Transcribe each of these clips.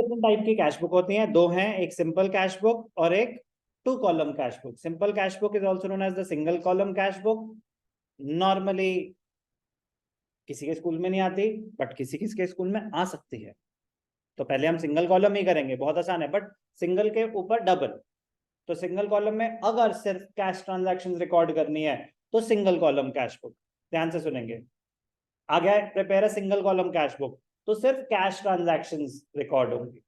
Different type की cash book होती हैं, दो हैं, एक सिंपल कैश बुक और एक 2 column cash book. Simple cash book is also known as the single column cash book. Normally किसी के स्कूल में नहीं आती, बट किसी किसी के स्कूल में आ सकती है। तो पहले हम सिंगल कॉलम ही करेंगे, बहुत आसान है, बट सिंगल के ऊपर डबल। तो सिंगल कॉलम में अगर सिर्फ कैश ट्रांजैक्शन रिकॉर्ड करनी है तो सिंगल कॉलम कैश बुक। ध्यान से सुनेंगे, आ गया prepare a single column cash book, तो सिर्फ कैश ट्रांजैक्शंस रिकॉर्ड होंगी।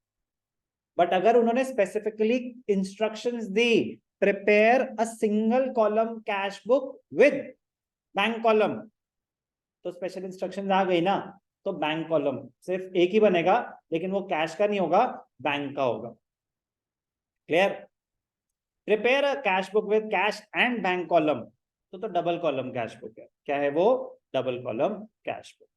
बट अगर उन्होंने specifically instructions the prepare a single column cash book with bank column, तो स्पेशल इंस्ट्रक्शंस आ गई ना, तो बैंक कॉलम सिर्फ एक ही बनेगा, लेकिन वो कैश का नहीं होगा, बैंक का होगा। Clear? Prepare a cash book with cash and bank column, तो डबल कॉलम कैश बुक है। क्या है वो? Double column cash book.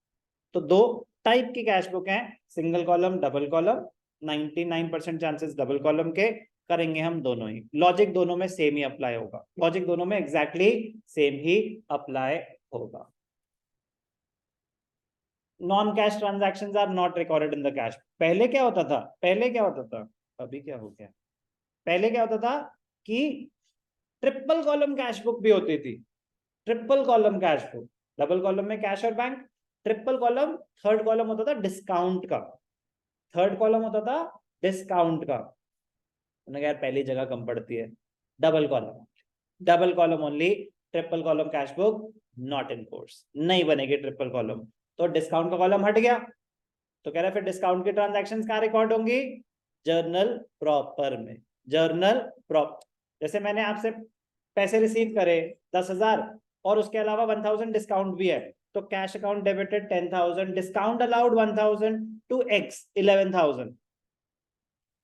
तो दो टाइप की कैश बुक हैं, single column, double column. 99% chances double column के करेंगे हम दोनों ही। लॉजिक दोनों में सेम ही अप्लाई होगा, लॉजिक दोनों में एग्जैक्टली सेम ही अप्लाई होगा। Non cash transactions are not recorded in the cash. पहले क्या होता था, अभी क्या हो गया, पहले क्या होता था कि ट्रिपल कॉलम कैश बुक भी होती थी। Triple column cash book, double column में कैश और bank, triple column, third column होता था डिस्काउंट का, थर्ड कॉलम होता था डिस्काउंट का। उन्होंने यार पहली जगह कम पड़ती है, double column, double column only, triple column cash book not in course, नहीं बनेगी ट्रिपल कॉलम। तो डिस्काउंट का कॉलम हट गया, तो कह रहा है फिर डिस्काउंट की ट्रांजैक्शंस कहां रिकॉर्ड होंगी? जर्नल प्रॉपर में। जर्नल प्रॉपर, जैसे मैंने आपसे पैसे रिसीव करे 10,000 और उसके अलावा 1,000 डिस्काउंट भी है, तो cash account debited 10,000, discount allowed 1,000 to X 11,000।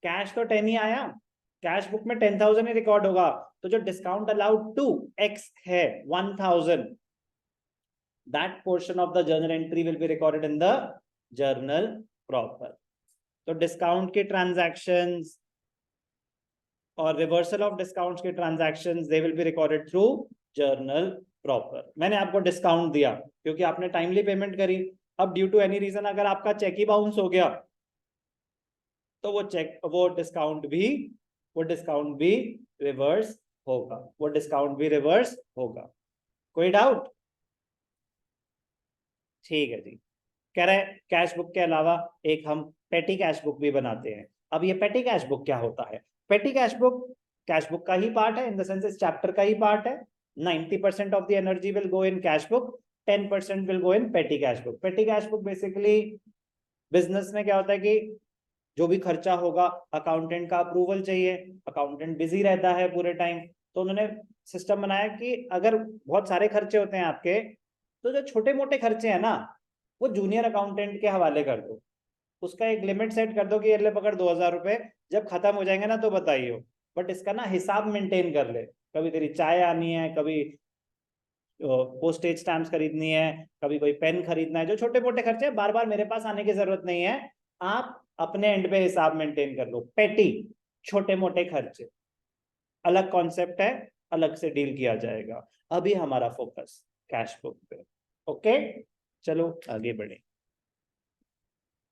Cash तो 10 ही आया, कैश बुक में 10,000 ही रिकॉर्ड होगा, तो जो डिस्काउंट अलाउड टू एक्स है 1,000, that portion of the journal entry will be recorded in the journal proper. तो डिस्काउंट के ट्रांजैक्शंस और रिवर्सल ऑफ डिस्काउंट्स के transactions they will be recorded through journal proper. मैंने आपको डिस्काउंट दिया क्योंकि आपने टाइमली पेमेंट करी, अब ड्यू टू एनी रीजन अगर आपका चेक ही बाउंस हो गया तो वो डिस्काउंट भी रिवर्स होगा, कोई डाउट? ठीक है जी। कह रहे हैं कैश बुक के अलावा एक हम पेटी कैश बुक भी बनाते हैं। अब ये पेटी कैश बुक क्या होता है? पेटी कैश बुक का ही पार्ट है, इन द सेंस इस चैप्टर का ही पार्ट है। 90% of the energy will go in cash book, 10% will go इन पेटी कैश बुक। पेटी कैश बुक बेसिकली बिजनेस में क्या होता है कि जो भी खर्चा होगा अकाउंटेंट का अप्रूवल चाहिए, अकाउंटेंट बिजी रहता है पूरे टाइम, तो उन्होंने सिस्टम बनाया कि अगर बहुत सारे खर्चे होते हैं आपके, तो जो छोटे मोटे खर्चे हैं ना वो जूनियर अकाउंटेंट के हवाले कर दो, उसका एक लिमिट सेट कर दो कि ये पकड़ 2,000 रुपए, जब खत्म हो जाएंगे ना तो बताइए, बट इसका ना हिसाब मेंटेन कर ले। कभी तेरी चाय आनी है, कभी पोस्टेज स्टैम्प्स खरीदनी है, कभी कोई पेन खरीदना है, जो छोटे मोटे खर्चे बार बार मेरे पास आने की जरूरत नहीं है, आप अपने एंड पे हिसाब मेंटेन कर लो। पेटी, छोटे मोटे खर्चे, अलग कॉन्सेप्ट है, अलग से डील किया जाएगा। अभी हमारा फोकस कैश बुक पे। ओके, चलो आगे बढ़े।